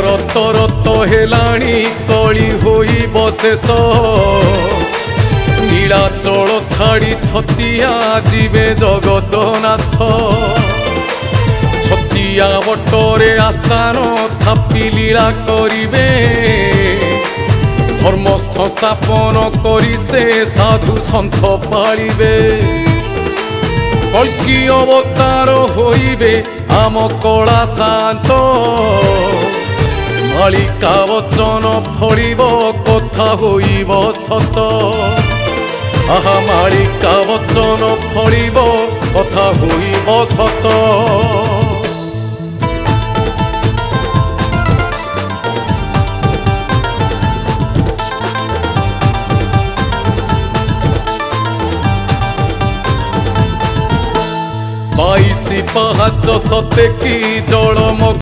रत रत हेलाणी कली होई बशेष नीलाचल छाड़ी छतिया जीवे जगन्नाथ छतिया बटरे आस्थान थापी लीला करिबे धर्म संस्थापन करी से साधु सन्थ पालिबे कल्की अवतार होइबे आम कला शांत मालिका वचन फलिब कथा होइब सत आहा मालिका वचन फलिब कथा होइब सत बाईसी पाहाच सते की जल